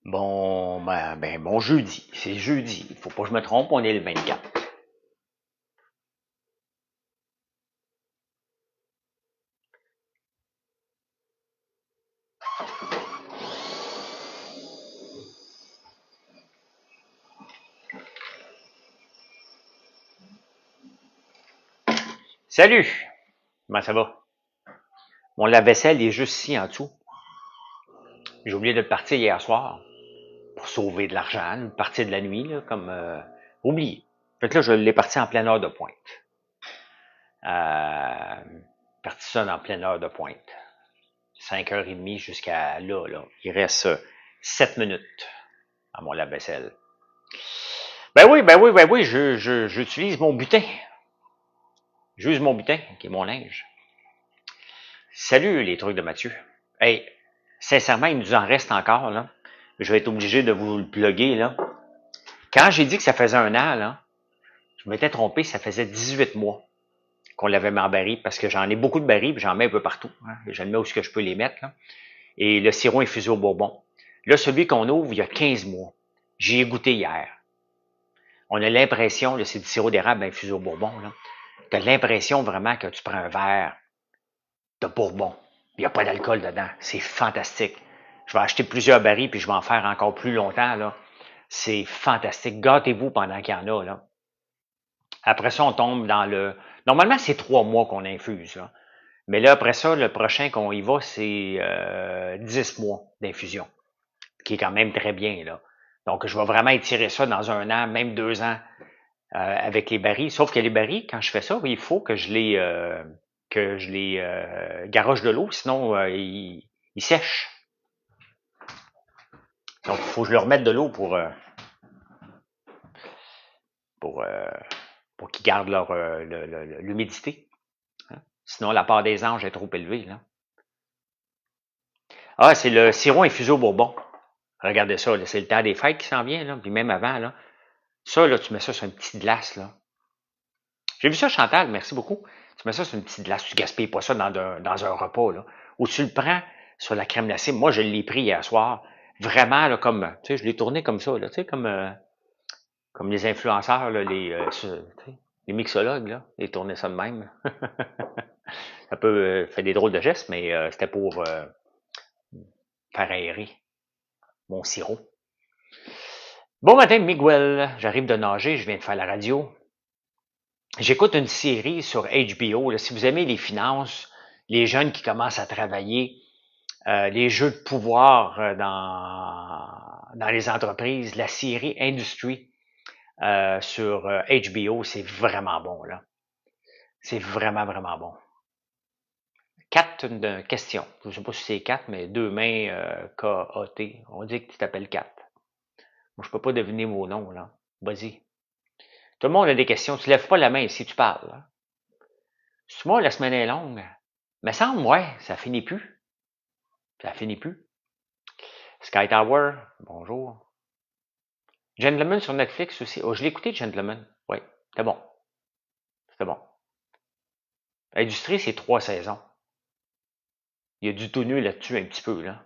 Bon jeudi. C'est jeudi. Il faut pas que je me trompe, on est le 24. Salut! Comment ça va? Mon lave-vaisselle est juste ici en dessous. J'ai oublié de le partir hier soir pour sauver de l'argent, une partie de la nuit, là, comme oublié. Fait que là, je l'ai parti en pleine heure de pointe. Euh, Parti ça en pleine heure de pointe. 5h30 jusqu'à là. Il reste 7 minutes à mon lave-vaisselle. Ben oui, j'utilise mon butin. J'use mon butin, qui est mon linge. Salut les trucs de Mathieu. Hey, sincèrement, il nous en reste encore, là. Je vais être obligé de vous le plugger, là. Quand j'ai dit que ça faisait un an, là, je m'étais trompé, ça faisait 18 mois qu'on l'avait mis en baril, parce que j'en ai beaucoup de barils, puis j'en mets un peu partout. Hein. Je le mets où ce que je peux les mettre, là. Et le sirop infusé au bourbon. Là, celui qu'on ouvre, il y a 15 mois. J'y ai goûté hier. On a l'impression, là, c'est du sirop d'érable infusé au bourbon, là. Tu as l'impression vraiment que tu prends un verre de bourbon. Il n'y a pas d'alcool dedans. C'est fantastique. Je vais acheter plusieurs barils puis je vais en faire encore plus longtemps, là. C'est fantastique. Gâtez-vous pendant qu'il y en a, là. Après ça, on tombe dans le... Normalement, c'est 3 mois qu'on infuse, là. Mais là, après ça, le prochain qu'on y va, c'est 10 mois d'infusion, qui est quand même très bien, là. Donc, je vais vraiment étirer ça dans un an, même 2 ans, avec les barils. Sauf que les barils, quand je fais ça, il faut que je les garoche de l'eau, sinon ils sèchent. Donc, il faut que je leur mette de l'eau pour, euh, pour qu'ils gardent leur l'humidité. Hein. Sinon, la part des anges est trop élevée. Là. Ah, c'est le sirop infusé au bourbon. Regardez ça, c'est le temps des fêtes qui s'en vient, là, puis même avant. Là. Ça, là, tu mets ça sur une petite glace. Là. J'ai vu ça, Chantal, merci beaucoup. Tu mets ça sur une petite glace, tu gaspilles pas ça dans un repas. Là. Ou tu le prends sur la crème glacée. Moi, je l'ai pris hier soir. Vraiment, là, comme, tu sais, je l'ai tourné comme ça, là, tu sais, comme les influenceurs, là, les mixologues, là, ils tournaient ça de même. Ça peut faire des drôles de gestes, mais c'était pour faire aérer mon sirop. Bon matin, Miguel. J'arrive de nager, je viens de faire la radio. J'écoute une série sur HBO. Là. Si vous aimez les finances, les jeunes qui commencent à travailler, les jeux de pouvoir dans les entreprises, la série Industry sur HBO, c'est vraiment bon. Là. C'est vraiment, vraiment bon. 4 de question. Je ne sais pas si c'est 4, mais deux mains K-A-T. On dit que tu t'appelles 4. Moi, je peux pas deviner vos noms, là. Vas-y. Tout le monde a des questions. Tu lèves pas la main si tu parles. Hein. C'est moi, la semaine est longue. Mais semble, ouais, ça finit plus. Ça finit plus. Sky Tower, bonjour. Gentleman sur Netflix aussi. Oh, je l'ai écouté, Gentleman. Oui, c'était bon. C'était bon. Industrie, c'est 3 saisons. Il y a du tout nu là-dessus un petit peu, là.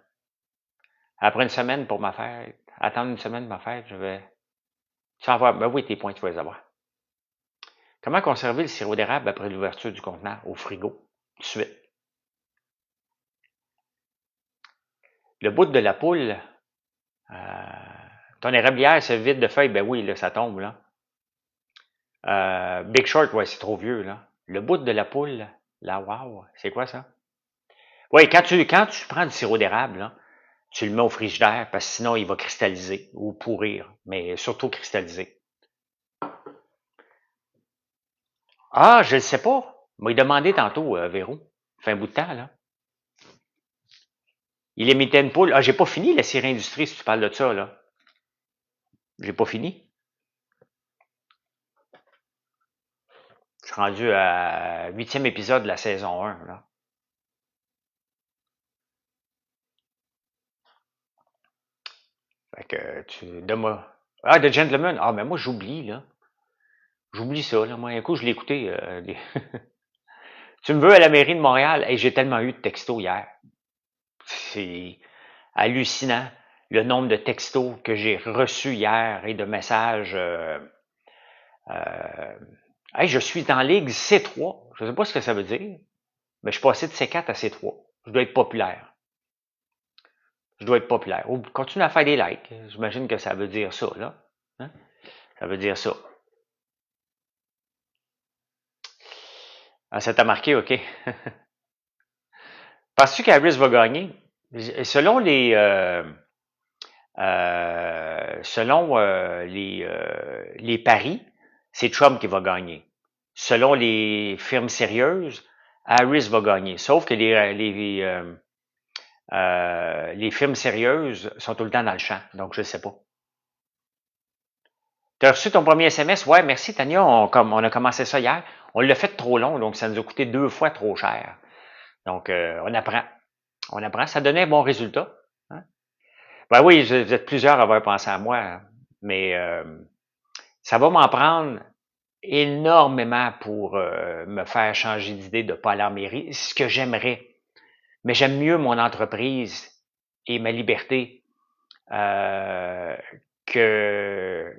Après une semaine pour ma fête, attendre une semaine pour ma fête, je vais... Tu vas avoir... Ben oui, tes points, tu vas les avoir. Comment conserver le sirop d'érable après l'ouverture du contenant au frigo? Tout de suite. Le bout de la poule, ton érablière se vide de feuilles, ben oui, là, ça tombe, là. Big Short, ouais, c'est trop vieux, là. Le bout de la poule, là, wow, c'est quoi ça? Oui, quand tu prends du sirop d'érable, là, tu le mets au frigidaire parce que sinon il va cristalliser ou pourrir, mais surtout cristalliser. Ah, je ne sais pas. Il m'a demandé tantôt, Véro. Ça fait un bout de temps, là. Il imitait une poule. Ah, j'ai pas fini la série Industrie si tu parles de ça, là. J'ai pas fini. Je suis rendu à 8e épisode de la saison 1, là. Fait que Ah, The Gentleman. Ah, mais moi, j'oublie, là. J'oublie ça, là. Moi, un coup, je l'ai écouté. Tu me veux à la mairie de Montréal? Hey, j'ai tellement eu de textos hier. C'est hallucinant. le nombre de textos que j'ai reçus hier et de messages. Hey, je suis dans Ligue C3. Je ne sais pas ce que ça veut dire, mais je suis passé de C4 à C3. Je dois être populaire. Je dois être populaire. Ou continue à faire des likes. J'imagine que ça veut dire ça, là. Hein? Ça veut dire ça. Ah, ça t'a marqué, OK. Penses-tu qu'Harris va gagner? Selon les paris, c'est Trump qui va gagner. Selon les firmes sérieuses, Harris va gagner. Sauf que les firmes sérieuses sont tout le temps dans le champ. Donc, je ne sais pas. Tu as reçu ton premier SMS? Ouais, merci Tania. On a commencé ça hier. On l'a fait trop long, donc ça nous a coûté 2 fois trop cher. Donc, on apprend. On apprend. Ça donnait un bon résultat. Hein? Ben oui, vous êtes plusieurs à avoir pensé à moi, hein, mais ça va m'en prendre énormément pour me faire changer d'idée de ne pas aller en mairie. C'est ce que j'aimerais. Mais j'aime mieux mon entreprise et ma liberté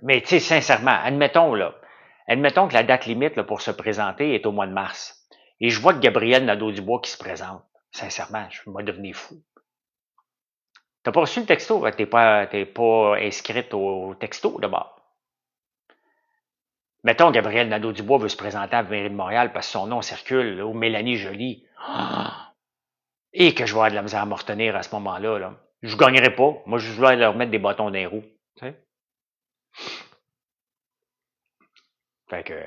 Mais tu sais, sincèrement, admettons que la date limite là, pour se présenter est au mois de mars. Et je vois que Gabriel Nadeau-Dubois qui se présente. Sincèrement, je vais devenir fou. T'as pas reçu le texto? T'es pas inscrite au texto d'abord. Mettons Gabriel Nadeau-Dubois veut se présenter à la mairie de Montréal parce que son nom circule, là, ou Mélanie Joly. Et que je vais avoir de la misère à me retenir à ce moment-là. Là. Je ne gagnerai pas. Moi, je dois leur mettre des bâtons dans les roues. Tu sais? Fait que,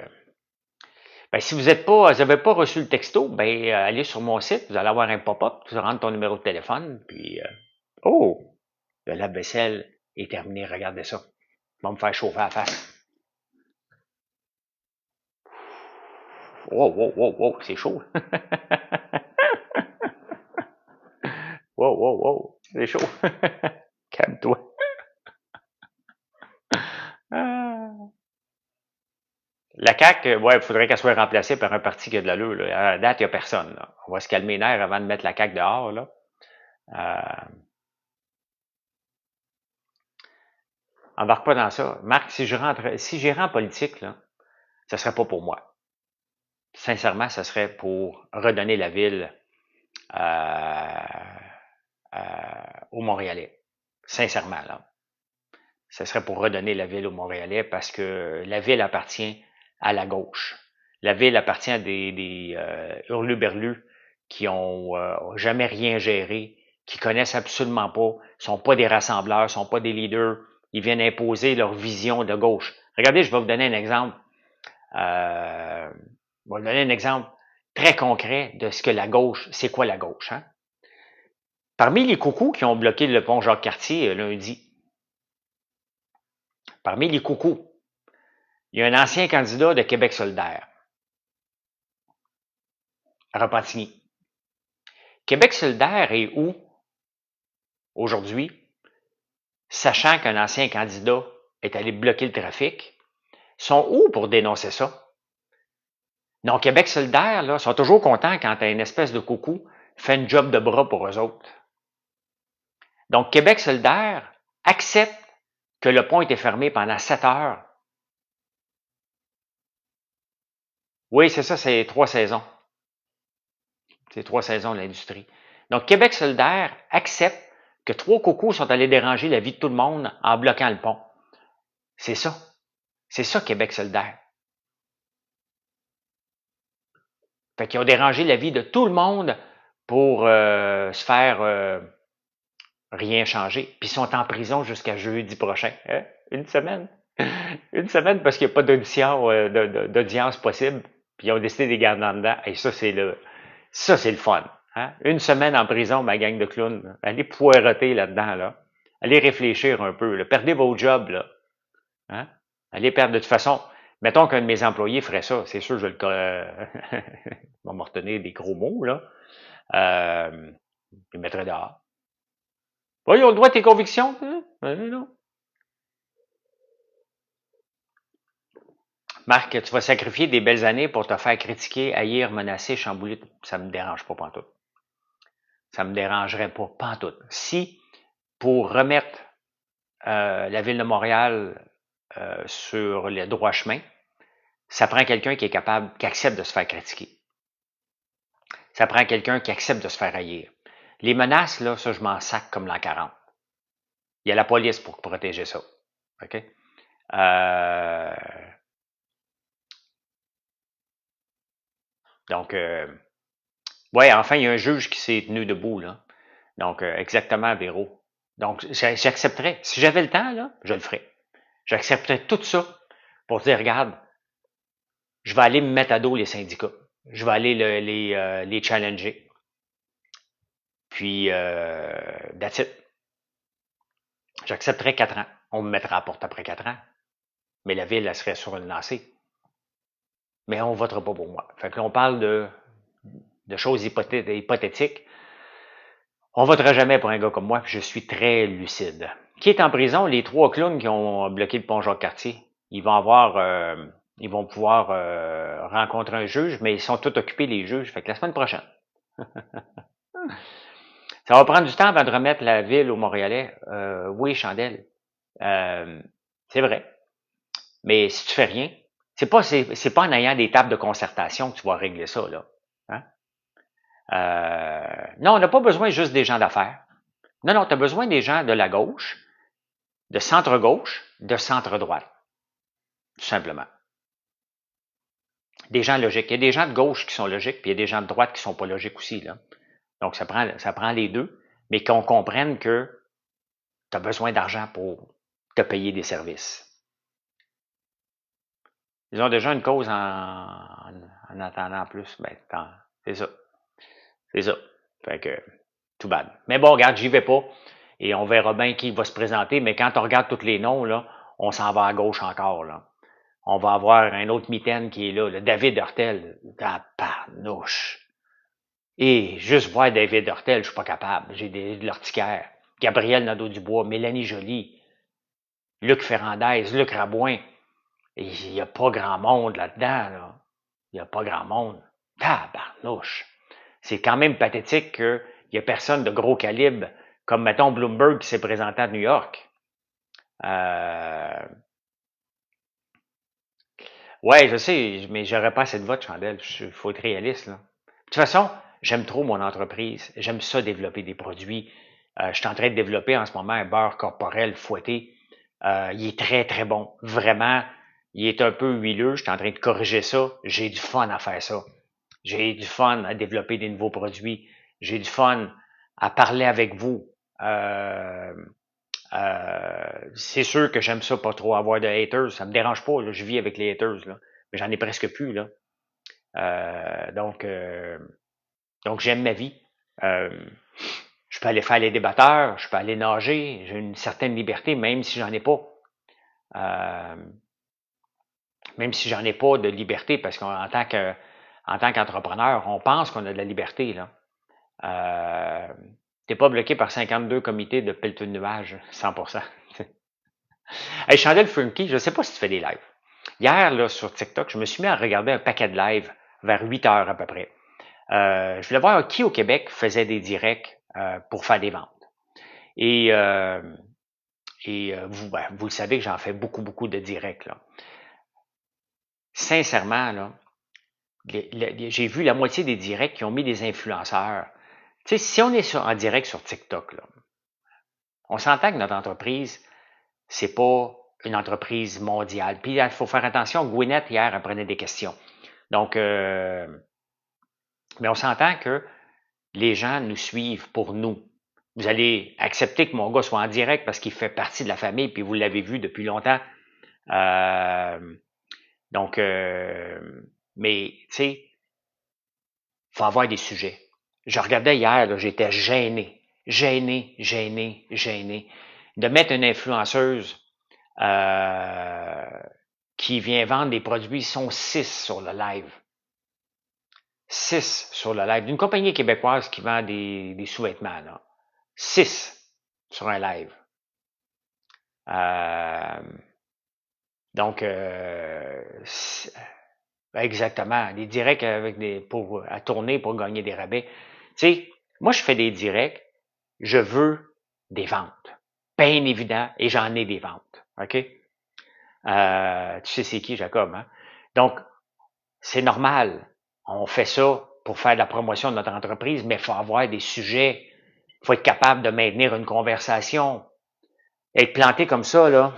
si vous n'avez pas reçu le texto, allez sur mon site, vous allez avoir un pop-up, tu rentres ton numéro de téléphone, puis oh, le lave-vaisselle est terminé, regardez ça. Il va me faire chauffer la face. Wow, c'est chaud. Wow, c'est chaud. Calme-toi. La CAQ, ouais, il faudrait qu'elle soit remplacée par un parti qui a de l'allure. Là. À la date, il n'y a personne. Là. On va se calmer les nerfs avant de mettre la CAQ dehors. Là. Embarque pas dans ça. Marc, si j'irais en politique, là, ce serait pas pour moi. Sincèrement, ce serait pour redonner la ville aux Montréalais. Sincèrement, là. Ce serait pour redonner la ville aux Montréalais parce que la ville appartient à la gauche. La ville appartient à des hurluberlus qui ont jamais rien géré, qui connaissent absolument pas, sont pas des rassembleurs, sont pas des leaders. Ils viennent imposer leur vision de gauche. Regardez, je vais vous donner un exemple. Je vais vous donner un exemple très concret de ce que la gauche, c'est quoi la gauche. Hein? Parmi les coucous qui ont bloqué le pont Jacques-Cartier lundi, parmi les coucous, il y a un ancien candidat de Québec solidaire, Repentigny. Québec solidaire est où aujourd'hui, sachant qu'un ancien candidat est allé bloquer le trafic, sont où pour dénoncer ça? Non, Québec solidaire, là, sont toujours contents quand une espèce de coucou fait une job de bras pour eux autres. Donc, Québec solidaire accepte que le pont était fermé pendant 7 heures. Oui, c'est ça, c'est 3 saisons. C'est 3 saisons de l'industrie. Donc, Québec solidaire accepte que 3 cocos sont allés déranger la vie de tout le monde en bloquant le pont. C'est ça. C'est ça, Québec solidaire. Fait qu'ils ont dérangé la vie de tout le monde pour se faire rien changer. Puis ils sont en prison jusqu'à jeudi prochain. Hein? Une semaine. Une semaine parce qu'il n'y a pas d'audience possible. Puis ils ont décidé de les garder en dedans. Et ça, c'est le fun. Hein? Une semaine en prison, ma gang de clowns. Allez poireter là-dedans. Là. Allez réfléchir un peu. Là. Perdez vos jobs. Là. Hein? Allez perdre de toute façon. Mettons qu'un de mes employés ferait ça. C'est sûr, je vais va me retenir des gros mots. Là. Je le mettrais dehors. Voyons, le droit de tes convictions. Hein? Non. Marc, tu vas sacrifier des belles années pour te faire critiquer, haïr, menacer, chambouler. Ça me dérange pas pantoute. Ça me dérangerait pas pantoute. Si, pour remettre la Ville de Montréal sur le droit chemin, ça prend quelqu'un qui est capable, qui accepte de se faire critiquer. Ça prend quelqu'un qui accepte de se faire haïr. Les menaces, là, ça, je m'en sac comme l'an 40. Il y a la police pour protéger ça. OK? Donc, ouais, enfin, il y a un juge qui s'est tenu debout, là. Donc, exactement, Véro. Donc, j'accepterais. Si j'avais le temps, là, je le ferais. J'accepterais tout ça pour dire, regarde, je vais aller me mettre à dos les syndicats. Je vais aller les challenger. Puis, that's it. J'accepterais 4 ans. On me mettra à porte après 4 ans. Mais la ville, elle serait sur une lancée. Mais on ne votera pas pour moi. Fait que là, on parle de choses hypothétiques. On ne votera jamais pour un gars comme moi, puis je suis très lucide. Qui est en prison? Les 3 clowns qui ont bloqué le pont Jacques-Cartier. Ils vont pouvoir rencontrer un juge, mais ils sont tous occupés, les juges. Fait que la semaine prochaine. Ça va prendre du temps avant de remettre la ville aux Montréalais. Oui, Chandelle. C'est vrai. Mais si tu fais rien, c'est pas en ayant des tables de concertation que tu vas régler ça, là. Hein? Non, on n'a pas besoin juste des gens d'affaires. Non, tu as besoin des gens de la gauche, de centre-gauche, de centre-droite. Tout simplement. Des gens logiques. Il y a des gens de gauche qui sont logiques, puis il y a des gens de droite qui sont pas logiques aussi, là. Donc, ça prend les deux, mais qu'on comprenne que tu as besoin d'argent pour te payer des services. Ils ont déjà une cause en attendant plus. Ben, c'est ça. C'est ça. Fait que, tout bad. Mais bon, regarde, j'y vais pas. Et on verra bien qui va se présenter. Mais quand on regarde tous les noms, là, on s'en va à gauche encore, là. On va avoir un autre mitaine qui est là, le David Hurtel. Tabarnouche. Et juste voir David Hurtel, je suis pas capable. J'ai de l'urticaire. Gabriel Nadeau-Dubois, Mélanie Joly, Luc Ferrandez, Luc Rabouin. Et il n'y a pas grand monde là-dedans, là. Il n'y a pas grand monde. Tabarnouche. C'est quand même pathétique qu'il n'y ait personne de gros calibre, comme, mettons, Bloomberg qui s'est présenté à New York. Ouais, je sais, mais j'aurais pas assez de votes, Chandelle. Il faut être réaliste, là. De toute façon, j'aime trop mon entreprise. J'aime ça développer des produits. Je suis en train de développer en ce moment un beurre corporel fouetté. Il est très, très bon. Vraiment, il est un peu huileux. Je suis en train de corriger ça. J'ai du fun à faire ça. J'ai du fun à développer des nouveaux produits. J'ai du fun à parler avec vous. C'est sûr que j'aime ça pas trop avoir de haters. Ça me dérange pas. Là, je vis avec les haters. Là. Mais j'en ai presque plus. Là. Donc j'aime ma vie. Je peux aller faire les débatteurs. Je peux aller nager. J'ai une certaine liberté, même si j'en ai pas. Même si j'en ai pas de liberté, parce qu'en tant qu'entrepreneur, on pense qu'on a de la liberté. Là. T'es pas bloqué par 52 comités de pelleteux de nuages, 100%. Hey, Chandelle Funky, je sais pas si tu fais des lives. Hier, là, sur TikTok, je me suis mis à regarder un paquet de lives vers 8 heures à peu près. Je voulais voir qui au Québec faisait des directs pour faire des ventes. Et vous le savez que j'en fais beaucoup, beaucoup de directs. Là. Sincèrement, là, j'ai vu la moitié des directs qui ont mis des influenceurs. Tu sais, si on est en direct sur TikTok, là, on s'entend que notre entreprise, c'est pas une entreprise mondiale. Puis il faut faire attention. Gwyneth, hier, elle prenait des questions. Donc, mais on s'entend que les gens nous suivent pour nous. Vous allez accepter que mon gars soit en direct parce qu'il fait partie de la famille, puis vous l'avez vu depuis longtemps. Donc, mais, tu sais, faut avoir des sujets. Je regardais hier, là, j'étais gêné de mettre une influenceuse qui vient vendre des produits. Ils sont 6 sur le live. 6 sur le live. D'une compagnie québécoise qui vend des sous-vêtements. Là. 6 sur un live. Donc, exactement. Des directs avec à tourner pour gagner des rabais. Tu sais, moi, je fais des directs. Je veux des ventes. bien évident, et j'en ai des ventes. OK? Tu sais c'est qui, Jacob, hein? Donc, c'est normal. On fait ça pour faire de la promotion de notre entreprise, mais il faut avoir des sujets. Il faut être capable de maintenir une conversation. Être planté comme ça, là.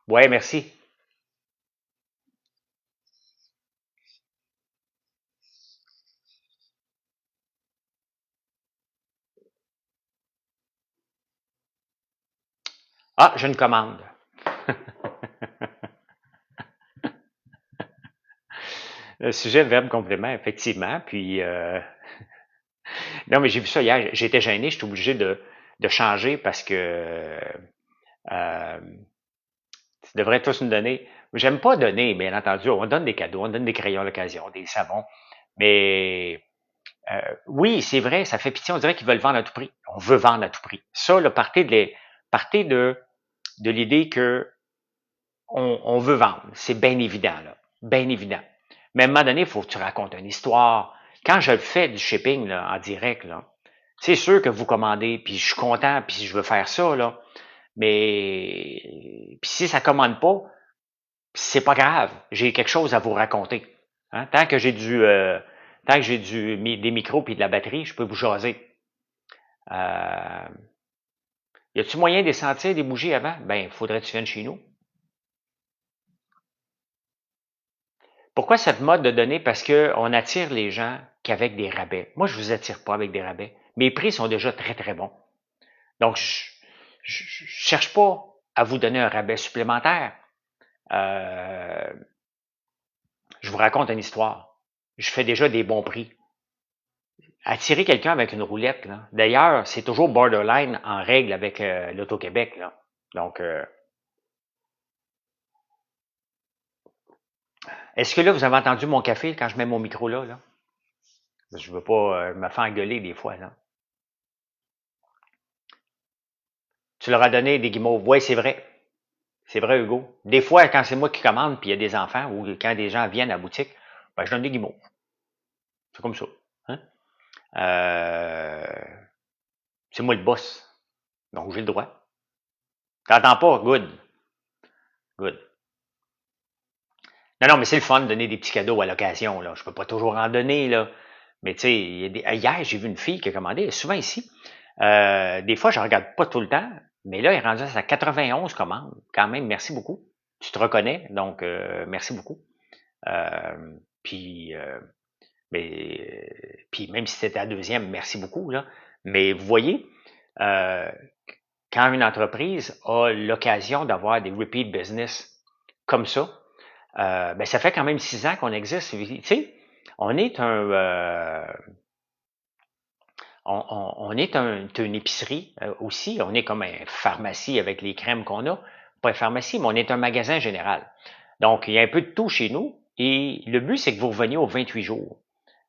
Ouais, merci. Ah, j'ai une commande. Le sujet, verbe, complément, effectivement. Puis, non, mais j'ai vu ça hier. J'étais gêné. J'étais obligé de changer parce que tu devrais tous nous donner. J'aime pas donner, bien entendu. On donne des cadeaux, on donne des crayons à l'occasion, des savons. Mais oui, c'est vrai, ça fait pitié. On dirait qu'ils veulent vendre à tout prix. On veut vendre à tout prix. Ça, là, partez de l'idée que on veut vendre. C'est bien évident, là. Bien évident. Mais à un moment donné, il faut que tu racontes une histoire. Quand je fais du shipping là, en direct, là, c'est sûr que vous commandez, puis je suis content, puis je veux faire ça, là. Mais puis si ça commande pas, c'est pas grave. J'ai quelque chose à vous raconter. Hein? Tant que j'ai des micros puis de la batterie, je peux vous jaser. Euh, y a-tu moyen de sentir des bougies avant? Ben, faudrait que tu viennes chez nous. Pourquoi cette mode de donner? Parce qu'on attire les gens qu'avec des rabais. Moi, je vous attire pas avec des rabais. Mes prix sont déjà très, très bons. Donc, je cherche pas à vous donner un rabais supplémentaire. Euh, je vous raconte une histoire. Je fais déjà des bons prix. Attirer quelqu'un avec une roulette, là. D'ailleurs, c'est toujours borderline en règle avec l'Auto-Québec, là. Donc, est-ce que là, vous avez entendu mon café quand je mets mon micro là, là? Je veux pas me faire engueuler des fois, là. Tu leur as donné des guimauves. Oui, c'est vrai. C'est vrai, Hugo. Des fois, quand c'est moi qui commande, puis il y a des enfants, ou quand des gens viennent à la boutique, ben, je donne des guimauves. C'est comme ça. Hein? Euh, c'est moi le boss. Donc, j'ai le droit. T'entends pas? Good. Good. Non, non, mais c'est le fun de donner des petits cadeaux à l'occasion, là. Je peux pas toujours en donner, là. Mais tu sais, hier, j'ai vu une fille qui a commandé, elle est souvent ici. Des fois, je regarde pas tout le temps, mais là, elle est rendue à sa 91 commandes. Quand même, merci beaucoup. Tu te reconnais, donc merci beaucoup. Euh, puis, euh, puis même si c'était la deuxième, merci beaucoup, là. Mais vous voyez, euh, quand une entreprise a l'occasion d'avoir des repeat business comme ça, ben ça fait quand même 6 ans qu'on existe. Tu sais, on est on est une épicerie aussi. On est comme une pharmacie avec les crèmes qu'on a. Pas une pharmacie, mais on est un magasin général. Donc, il y a un peu de tout chez nous. Et le but, c'est que vous reveniez aux 28 jours.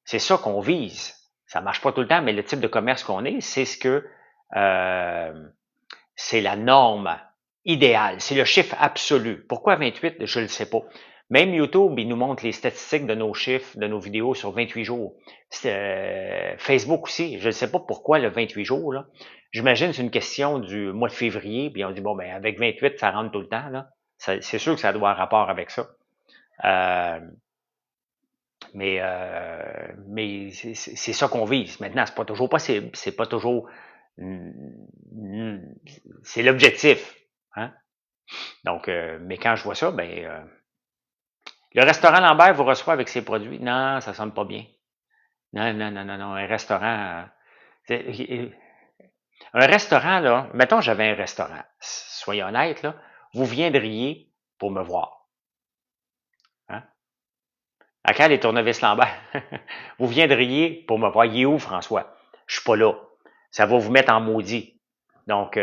C'est ça qu'on vise. Ça marche pas tout le temps, mais le type de commerce qu'on est, c'est ce que c'est la norme idéale. C'est le chiffre absolu. Pourquoi 28? Je ne le sais pas. Même YouTube, il nous montre les statistiques de nos chiffres, de nos vidéos sur 28 jours. Facebook aussi, je ne sais pas pourquoi le 28 jours. Là. J'imagine que c'est une question du mois de février, puis on dit, bon, ben avec 28, ça rentre tout le temps. Là. C'est sûr que ça doit avoir rapport avec ça. Euh, mais c'est ça qu'on vise. Maintenant, c'est pas toujours possible. C'est pas toujours... C'est l'objectif. Hein? Donc, mais quand je vois ça, ben... le restaurant Lambert vous reçoit avec ses produits. Non, ça sonne pas bien. Non, non, non, non, non. Un restaurant. Un restaurant, là, mettons j'avais un restaurant. Soyez honnête, là, vous viendriez pour me voir. Hein? À quand les tournevis Lambert? Vous viendriez pour me voir. Il est où, François? Je suis pas là. Ça va vous mettre en maudit. Donc,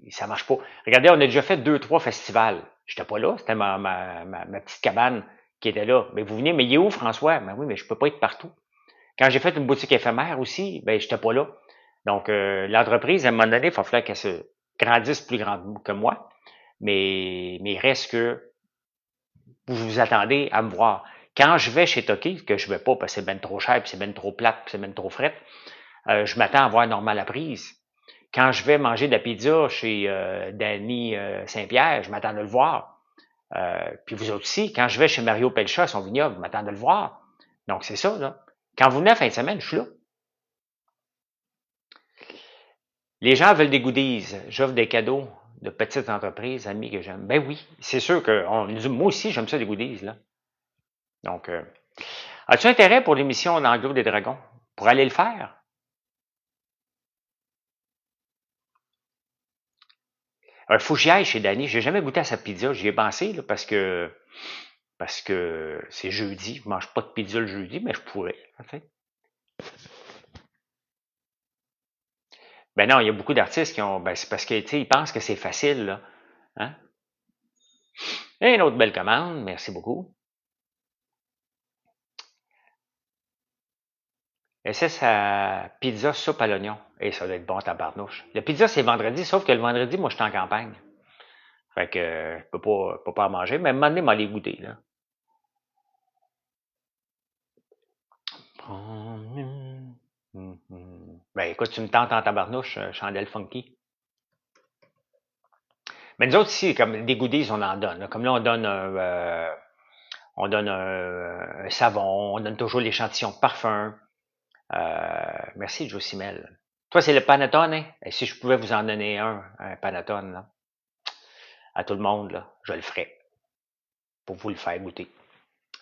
ça marche pas. Regardez, on a déjà fait 2, 3 festivals. J'étais pas là, c'était ma petite cabane qui était là. Mais vous venez, mais il est où, François? Ben oui, mais je peux pas être partout. Quand j'ai fait une boutique éphémère aussi, ben j'étais pas là. Donc, l'entreprise, à un moment donné, il va falloir qu'elle se grandissent plus grand que moi, mais il reste que vous vous attendez à me voir. Quand je vais chez Toki, que je vais pas parce que c'est ben trop cher, puis c'est ben trop plate, puis c'est ben trop fret, je m'attends à voir Normand Laprise. Quand je vais manger de la pizza chez Danny Saint-Pierre, je m'attends de le voir. Puis vous autres aussi, quand je vais chez Mario Pelcha à son vignoble, je m'attends de le voir. Donc c'est ça, là. Quand vous venez à fin de semaine, je suis là. Les gens veulent des goodies. J'offre des cadeaux de petites entreprises, amis que j'aime. Ben oui, c'est sûr que moi aussi, j'aime ça, des goodies, là. Donc, as-tu intérêt pour l'émission d'Anglo des Dragons? Pour aller le faire? Il faut que j'y aille chez Danny. J'ai jamais goûté à sa pizza. J'y ai pensé, là, parce que c'est jeudi. Je mange pas de pizza le jeudi, mais je pourrais, en fait. Ben non, il y a beaucoup d'artistes qui ont. Ben, c'est parce que, tu sais, ils pensent que c'est facile, là. Hein? Et une autre belle commande. Merci beaucoup. Et c'est sa pizza soupe à l'oignon. Et ça doit être bon, tabarnouche. La pizza, c'est vendredi, sauf que le vendredi, moi, je suis en campagne. Fait que je peux pas en manger, mais à un moment donné, m'en les goûter, là. Ben écoute, tu me tentes en tabarnouche, chandelle funky. Mais nous autres ici, comme des goodies, on en donne. Là. Comme là, on donne un savon, on donne toujours l'échantillon de parfum. Merci, Josimel. Toi, c'est le Panettone, hein? Et si je pouvais vous en donner un Panettone, là, à tout le monde, là, je le ferais pour vous le faire goûter.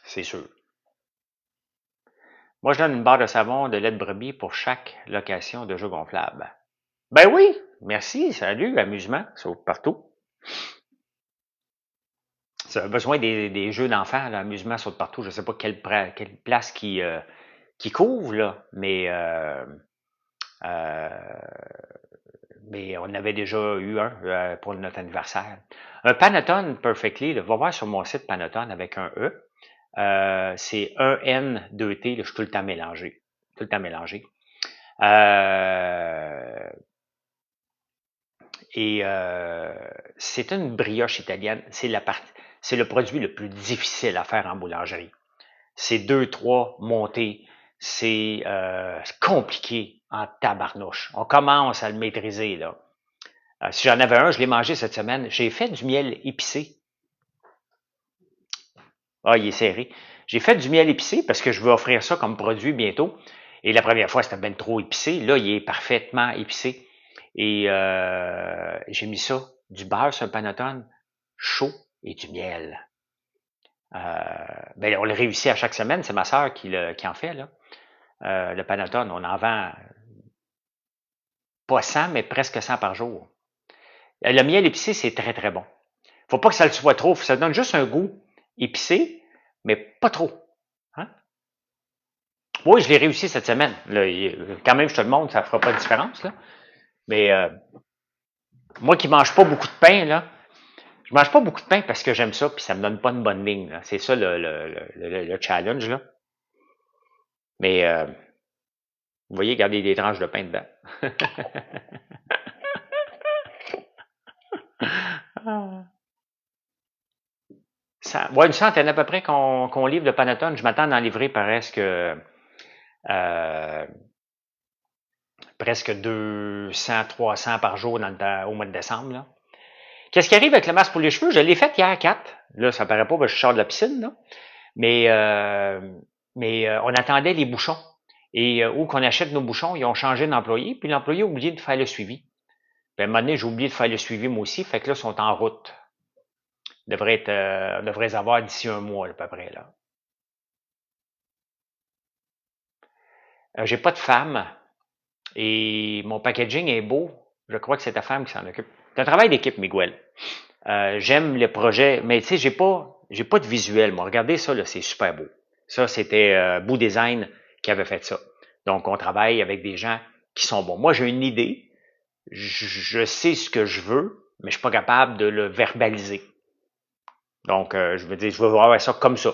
C'est sûr. Moi, je donne une barre de savon de lait de brebis pour chaque location de jeu gonflable. Ben oui, merci, salut, amusement, sauf partout. Ça a besoin des jeux d'enfants, l'amusement saute partout. Je ne sais pas quelle place qui couvre, là, euh, mais on avait déjà eu un pour notre anniversaire. Un Panettone Perfectly, là, va voir sur mon site Panettone avec un E. C'est E-N-2-T, je suis tout le temps mélangé. Tout le temps mélangé. C'est une brioche italienne. C'est le produit le plus difficile à faire en boulangerie. C'est 2-3 montées. C'est compliqué en tabarnouche. On commence à le maîtriser, là. Si j'en avais un, je l'ai mangé cette semaine. J'ai fait du miel épicé. Ah, il est serré. J'ai fait du miel épicé parce que je veux offrir ça comme produit bientôt. Et la première fois, c'était bien trop épicé. Là, il est parfaitement épicé. Et j'ai mis ça, du beurre sur un panettone chaud et du miel. Ben, on le réussit à chaque semaine. C'est ma sœur qui en fait, là. Le panettone, on en vend pas 100, mais presque 100 par jour. Le miel épicé, c'est très, très bon. Faut pas que ça le soit trop. Ça donne juste un goût épicé, mais pas trop. Hein? Oui, je l'ai réussi cette semaine. Là, quand même, je te le montre, ça fera pas de différence. Là. Mais moi qui mange pas beaucoup de pain, là, je mange pas beaucoup de pain parce que j'aime ça, puis ça me donne pas une bonne ligne. Là. C'est ça le challenge. Là. Mais vous voyez, regardez des tranches de pain dedans. Ouais, une centaine à peu près qu'on livre de panettone. Je m'attends d'en livrer presque 200, 300 par jour au mois de décembre. Là. Qu'est-ce qui arrive avec le masque pour les cheveux? Je l'ai fait hier 4. Là, ça paraît pas, parce que je sors de la piscine. Là. Mais on attendait les bouchons. Et où qu'on achète nos bouchons, ils ont changé d'employé. Puis l'employé a oublié de faire le suivi. Puis à un moment donné, j'ai oublié de faire le suivi moi aussi. Fait que là, ils sont en route. On devrait les avoir d'ici un mois, à peu près. Là. J'ai pas de femme. Et mon packaging est beau. Je crois que c'est ta femme qui s'en occupe. C'est un travail d'équipe, Miguel. J'aime le projet, mais tu sais, j'ai pas de visuel. Moi, regardez ça, là, c'est super beau. Ça, c'était Beau Design qui avait fait ça. Donc, on travaille avec des gens qui sont bons. Moi, j'ai une idée. Je sais ce que je veux, mais je suis pas capable de le verbaliser. Donc, je veux dire, je veux voir ça comme ça.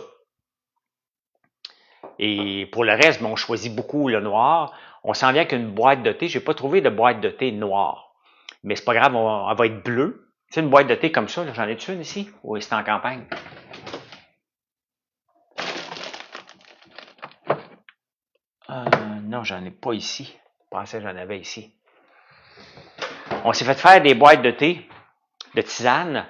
Et pour le reste, on choisit beaucoup le noir. On s'en vient avec une boîte de thé. J'ai pas trouvé de boîte de thé noire. mais c'est pas grave, elle va être bleue. Tu sais, une boîte de thé comme ça, j'en ai-tu une ici? Oui, c'est en campagne. Non, j'en ai pas ici. Je pensais que j'en avais ici. On s'est fait faire des boîtes de thé, de tisane.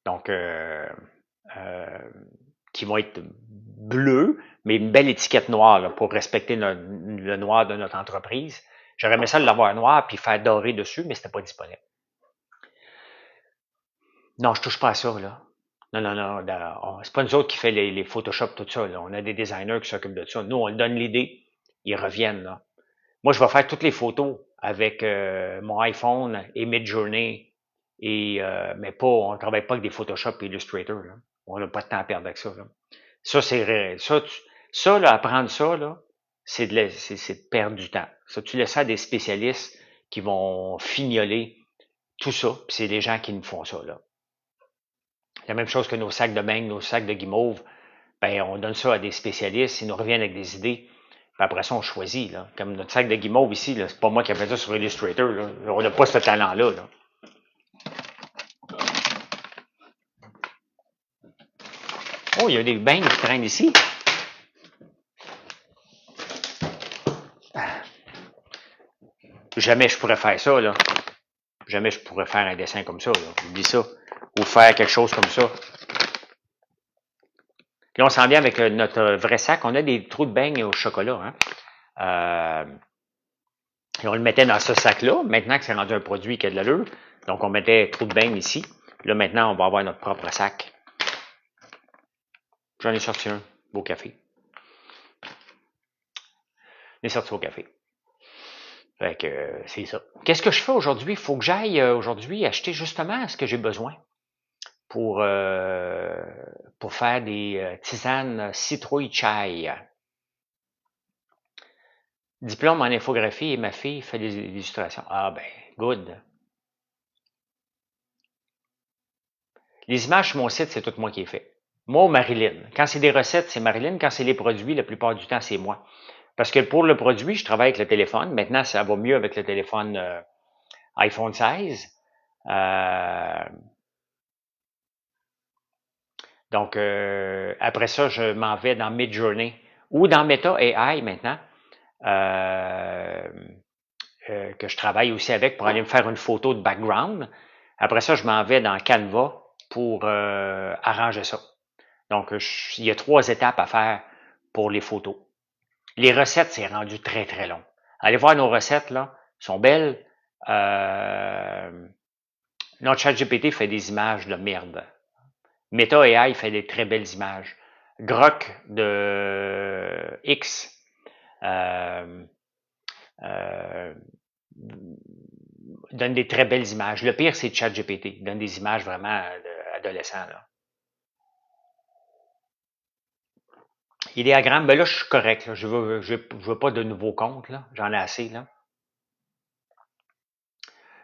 Donc, qui vont être bleues, mais une belle étiquette noire là, pour respecter le noir de notre entreprise. J'aurais aimé ça l'avoir noir puis faire doré dessus, mais c'était pas disponible. Non, je touche pas à ça, là. Non, non, non. C'est pas nous autres qui fait les Photoshop, tout ça. Là. On a des designers qui s'occupent de ça. Nous, on donne l'idée, ils reviennent. Là. Moi, je vais faire toutes les photos avec mon iPhone et Midjourney. Mais pas, on ne travaille pas avec des Photoshop et Illustrator. Là. On n'a pas de temps à perdre avec ça. Là. Ça, c'est réel. Ça, là, apprendre ça, là, c'est de perdre du temps. Ça, tu laisses ça à des spécialistes qui vont fignoler tout ça, puis c'est des gens qui nous font ça, là. La même chose que nos sacs de bain, nos sacs de guimauve, ben, on donne ça à des spécialistes, ils nous reviennent avec des idées, puis après ça, on choisit, là. Comme notre sac de guimauve ici, là, c'est pas moi qui ai fait ça sur Illustrator, là. On n'a pas ce talent-là, là. Oh, il y a des bains qui traînent ici. Jamais je pourrais faire ça, là. Jamais je pourrais faire un dessin comme ça, là. Je dis ça. Ou faire quelque chose comme ça. Là, on s'en vient avec notre vrai sac. On a des trous de beignes au chocolat, hein. Et on le mettait dans ce sac-là. Maintenant que c'est rendu un produit qui a de l'allure, donc on mettait trous de beignes ici. Là, maintenant, on va avoir notre propre sac. J'en ai sorti un, beau café. J'en ai sorti au café. Fait que c'est ça. Qu'est-ce que je fais aujourd'hui? Il faut que j'aille aujourd'hui acheter justement ce que j'ai besoin pour faire des tisanes citrouille chai. Diplôme en infographie et ma fille fait des illustrations. Ah ben, good. Les images sur mon site, c'est tout moi qui ai fait. Moi ou Marilyn. Quand c'est des recettes, c'est Marilyn. Quand c'est les produits, la plupart du temps, c'est moi. Parce que pour le produit, je travaille avec le téléphone. Maintenant, ça va mieux avec le téléphone iPhone 16. Donc, après ça, je m'en vais dans Midjourney ou dans Meta AI maintenant, que je travaille aussi avec pour aller me faire une photo de background. Après ça, je m'en vais dans Canva pour arranger ça. Donc, il y a 3 étapes à faire pour les photos. Les recettes, c'est rendu très, très long. Allez voir nos recettes, là, sont belles. Notre ChatGPT fait des images de merde. Meta AI fait des très belles images. Grok de X donne des très belles images. Le pire, c'est ChatGPT. Il donne des images vraiment d'adolescents. Les diagrammes, ben là, je suis correct. Là. Je veux pas de nouveaux comptes. Là. J'en ai assez. Là.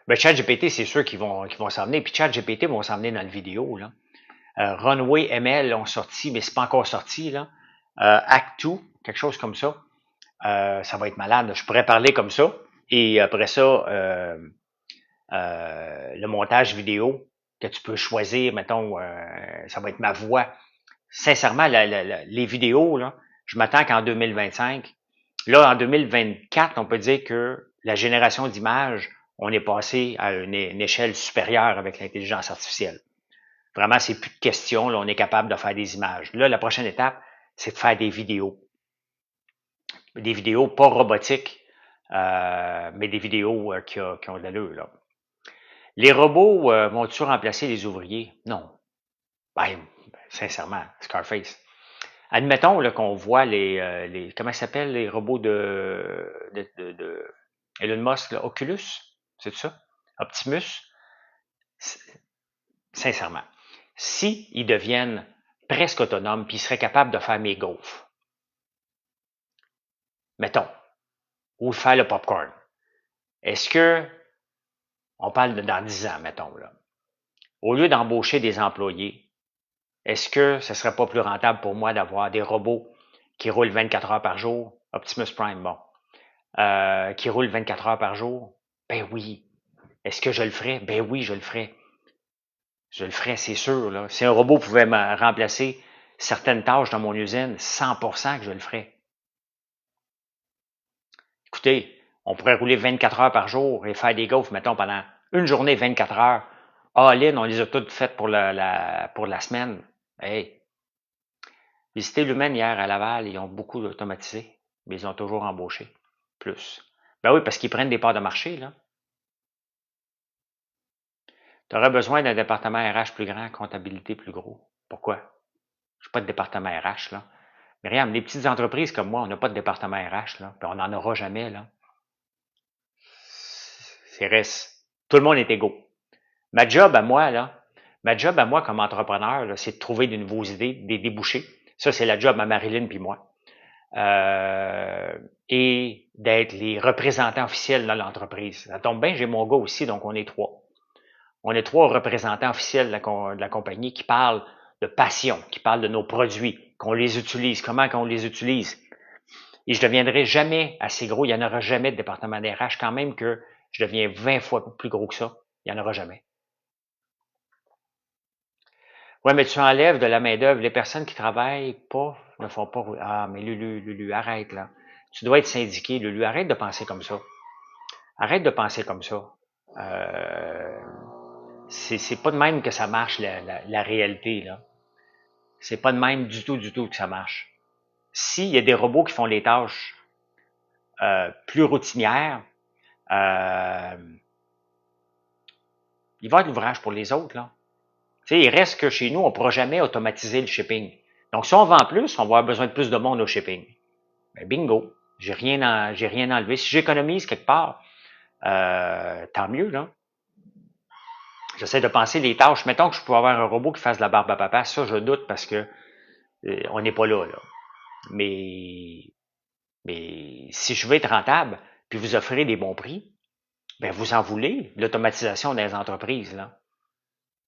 Ben, ChatGPT, c'est sûr qu'ils vont s'en venir. Puis ChatGPT vont s'en venir dans le vidéo. Là. Runway ML ont sorti, mais c'est pas encore sorti. Là. Act 2, quelque chose comme ça. Ça va être malade. Je pourrais parler comme ça. Et après ça, le montage vidéo que tu peux choisir, mettons, ça va être ma voix. Sincèrement, les vidéos, là, je m'attends qu'en 2025, là, en 2024, on peut dire que la génération d'images, on est passé à une échelle supérieure avec l'intelligence artificielle. Vraiment, c'est plus de questions, là, on est capable de faire des images. Là, la prochaine étape, c'est de faire des vidéos. Des vidéos pas robotiques, mais des vidéos qui ont de l'allure, là. Les robots vont-ils remplacer les ouvriers? Non. Ben, sincèrement, Scarface. Admettons là, qu'on voit les comment ça s'appelle les robots de Elon Musk, là, Oculus, c'est ça? Optimus? Sincèrement, si ils deviennent presque autonomes puis ils seraient capables de faire mes gaufres, mettons, ou de faire le popcorn, est-ce que, on parle de dans 10 ans, mettons, là, au lieu d'embaucher des employés, est-ce que ce serait pas plus rentable pour moi d'avoir des robots qui roulent 24 heures par jour? Optimus Prime, bon. qui roule 24 heures par jour? Ben oui. Est-ce que je le ferais? Ben oui, je le ferais. Je le ferais, c'est sûr. Là. Si un robot pouvait me remplacer certaines tâches dans mon usine, 100% que je le ferais. Écoutez, on pourrait rouler 24 heures par jour et faire des gaufres, mettons, pendant une journée, 24 heures. All-in, on les a toutes faites pour la semaine. Hey, visité l'humaine hier à Laval, ils ont beaucoup automatisé, mais ils ont toujours embauché plus. Ben oui, parce qu'ils prennent des parts de marché, là. Tu aurais besoin d'un département RH plus grand, comptabilité plus gros. Pourquoi? Je n'ai pas de département RH, là. Mais regarde, les petites entreprises comme moi, on n'a pas de département RH, là, puis on n'en aura jamais, là. C'est reste. Tout le monde est égaux. Ma job à moi, là, ma job à moi comme entrepreneur, là, c'est de trouver de nouveaux idées, des débouchés. Ça, c'est la job à Marilyn puis moi. Et d'être les représentants officiels de l'entreprise. Ça tombe bien, j'ai mon gars aussi, donc on est trois. On est trois représentants officiels de la compagnie qui parlent de passion, qui parlent de nos produits, qu'on les utilise, comment qu'on les utilise. Et je ne deviendrai jamais assez gros, il n'y en aura jamais de département d'RH, quand même que je deviens 20 fois plus gros que ça, il n'y en aura jamais. Ouais, mais tu enlèves de la main-d'œuvre. Les personnes qui travaillent pas ne font pas. Ah, mais Lulu, arrête là. Tu dois être syndiqué, Lulu. Arrête de penser comme ça. Arrête de penser comme ça. Euh, c'est pas de même que ça marche, la réalité, là. C'est pas de même du tout que ça marche. S'il y a des robots qui font les tâches plus routinières, euh, il va y avoir de l'ouvrage pour les autres, là. Tu sais, il reste que chez nous, on ne pourra jamais automatiser le shipping. Donc, si on vend plus, on va avoir besoin de plus de monde au shipping. Ben, bingo, j'ai rien enlevé. Si j'économise quelque part, tant mieux, là. J'essaie de penser les tâches. Mettons que je peux avoir un robot qui fasse de la barbe à papa. Ça, je doute parce que on n'est pas là, là. Mais si je veux être rentable, puis vous offrez des bons prix, ben vous en voulez, l'automatisation des entreprises, là.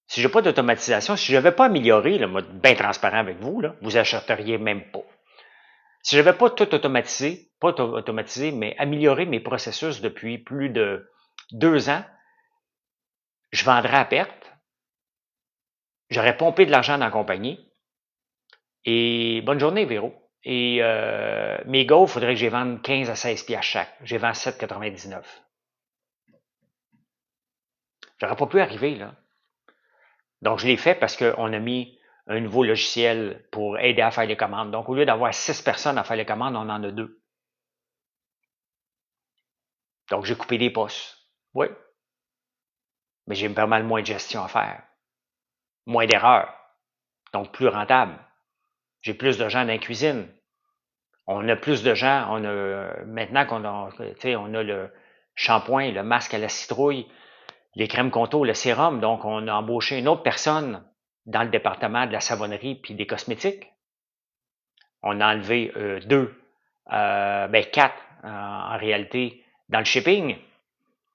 Si j'ai pas d'automatisation, si je n'avais pas amélioré, là, moi, bien transparent avec vous, là, vous achèteriez même pas. Si je n'avais pas tout automatisé, mais amélioré mes processus depuis plus de 2 ans, je vendrais à perte, j'aurais pompé de l'argent dans la compagnie, et bonne journée, Véro. Et mes gaufres, il faudrait que je les vende 15 à 16 piastres chaque. J'ai vendu 7,99. J'aurais pas pu arriver, là. Donc, je l'ai fait parce qu'on a mis un nouveau logiciel pour aider à faire les commandes. Donc, au lieu d'avoir 6 personnes à faire les commandes, on en a 2. Donc, j'ai coupé des postes. Oui. Mais j'ai pas mal moins de gestion à faire. Moins d'erreurs. Donc, plus rentable. J'ai plus de gens dans la cuisine. On a plus de gens. Maintenant qu'on a, on a le shampoing, le masque à la citrouille, les crèmes Conto, le sérum. Donc, on a embauché une autre personne dans le département de la savonnerie puis des cosmétiques. On a enlevé 4 en réalité dans le shipping.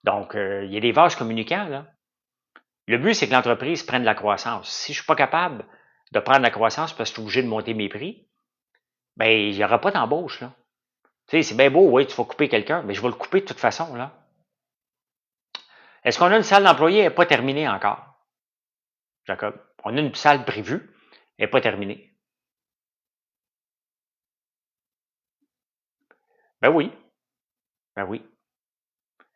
Donc, il y a des vases communicants, là. Le but, c'est que l'entreprise prenne de la croissance. Si je suis pas capable de prendre la croissance parce que je suis obligé de monter mes prix, ben, il n'y aura pas d'embauche, là. Tu sais, c'est bien beau, oui, tu vas couper quelqu'un, mais je vais le couper de toute façon, là. Est-ce qu'on a une salle d'employés? Elle n'est pas terminée encore, Jacob. On a une salle prévue, elle n'est pas terminée. Ben oui, ben oui.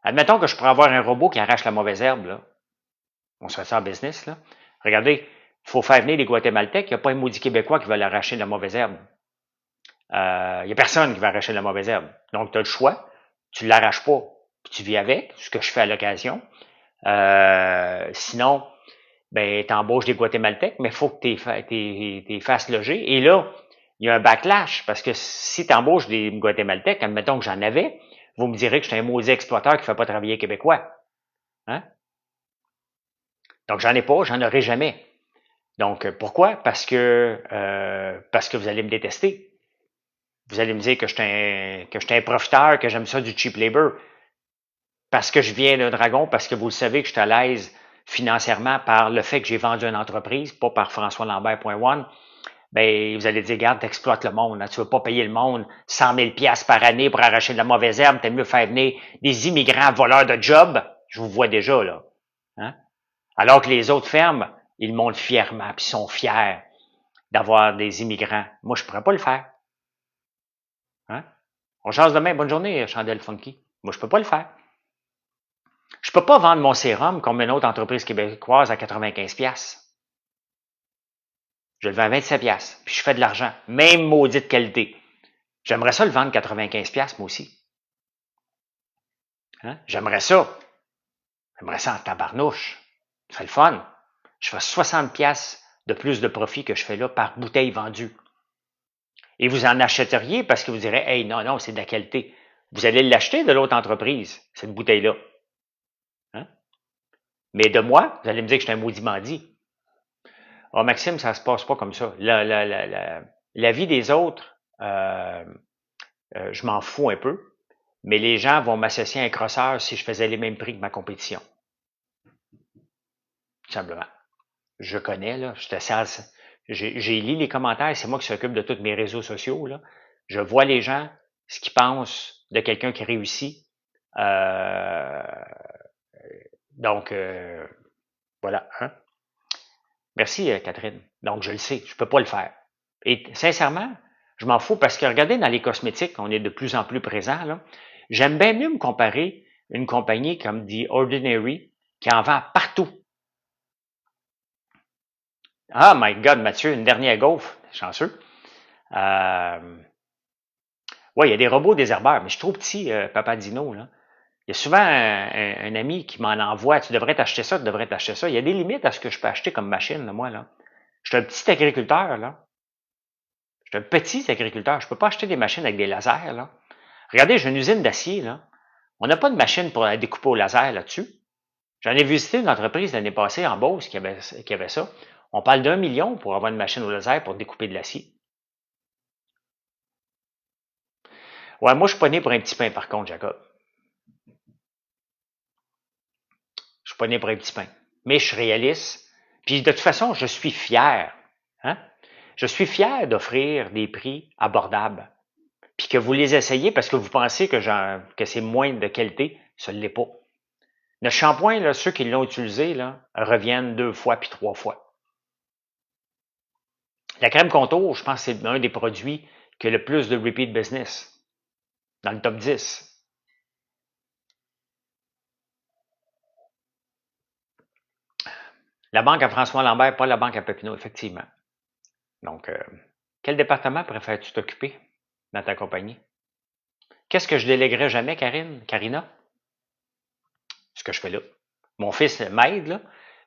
Admettons que je pourrais avoir un robot qui arrache la mauvaise herbe, là. On se fait ça en business, là. Regardez, il faut faire venir les Guatémaltèques, il n'y a pas un maudit Québécois qui va l'arracher de la mauvaise herbe. Il n'y a personne qui va arracher de la mauvaise herbe. Donc, tu as le choix, tu ne l'arraches pas, puis tu vis avec, ce que je fais à l'occasion. Sinon, ben, tu embauches des Guatémaltèques, mais il faut que tu les fasses loger. Et là, il y a un backlash, parce que si tu embauches des Guatémaltèques, admettons que j'en avais, vous me direz que je suis un maudit exploiteur qui ne fait pas travailler Québécois. Hein? Donc, j'en ai pas, j'en aurai jamais. Donc, pourquoi? Parce que vous allez me détester. Vous allez me dire que je suis un profiteur, que j'aime ça du cheap labor. Parce que je viens d'un dragon, parce que vous le savez que je suis à l'aise financièrement par le fait que j'ai vendu une entreprise, pas par François Lambert.one. ben, vous allez dire, regarde, t'exploites le monde, hein, tu veux pas payer le monde 100 000 piastres par année pour arracher de la mauvaise herbe, t'aimes mieux faire venir des immigrants voleurs de job. Je vous vois déjà, là. Hein? Alors que les autres fermes, ils montent fièrement, puis sont fiers d'avoir des immigrants. Moi, je pourrais pas le faire. Hein? On change demain. Bonne journée, Chandelle Funky. Moi, je peux pas le faire. Je peux pas vendre mon sérum comme une autre entreprise québécoise à 95 piastres. Je le vends à 27 piastres, puis je fais de l'argent. Même maudite qualité. J'aimerais ça le vendre 95 piastres, moi aussi. Hein? J'aimerais ça. J'aimerais ça en tabarnouche. C'est le fun. Je fais 60 piastres de plus de profit que je fais là par bouteille vendue. Et vous en achèteriez parce que vous direz, hey, non, non, c'est de la qualité. Vous allez l'acheter de l'autre entreprise, cette bouteille-là. Hein? Mais de moi, vous allez me dire que je suis un maudit bandit. Ah, Maxime, ça se passe pas comme ça. La vie des autres, je m'en fous un peu, mais les gens vont m'associer à un crosseur si je faisais les mêmes prix que ma compétition. Tout simplement. Je connais, là, j'ai lu les commentaires, c'est moi qui s'occupe de tous mes réseaux sociaux, là. Je vois les gens, ce qu'ils pensent de quelqu'un qui réussit. Euh, donc, voilà. Hein? Merci, Catherine. Donc, je le sais, je peux pas le faire. Et sincèrement, je m'en fous parce que regardez, dans les cosmétiques, on est de plus en plus présent, là. J'aime bien mieux me comparer une compagnie comme The Ordinary qui en vend partout. Ah, my God, Mathieu, une dernière gaufre, chanceux. Ouais, il y a des robots désherbeurs, mais je suis trop petit, Papa Dino, là. Il y a souvent un ami qui m'en envoie, tu devrais t'acheter ça, tu devrais t'acheter ça. Il y a des limites à ce que je peux acheter comme machine, là, moi, là. Je suis un petit agriculteur, là. Je suis un petit agriculteur. Je peux pas acheter des machines avec des lasers, là. Regardez, j'ai une usine d'acier, là. On n'a pas de machine pour la découper au laser là-dessus. J'en ai visité une entreprise l'année passée en Beauce qui avait ça. On parle d'1 million pour avoir une machine au laser pour découper de l'acier. Ouais, moi, je suis pas né pour un petit pain, par contre, Jacob. Je suis pas né pour un petit pain. Mais je suis réaliste. Puis, de toute façon, je suis fier. Hein? Je suis fier d'offrir des prix abordables. Puis que vous les essayez parce que vous pensez que c'est moins de qualité. Ce ne l'est pas. Le shampoing, là, ceux qui l'ont utilisé, là, reviennent 2 fois puis 3 fois. La crème contour, je pense que c'est un des produits qui a le plus de repeat business. Dans le top 10. La banque à François Lambert, pas la banque à Papineau, effectivement. Donc, quel département préfères-tu t'occuper dans ta compagnie? Qu'est-ce que je déléguerai jamais, Karina? Ce que je fais là. Mon fils m'aide, là,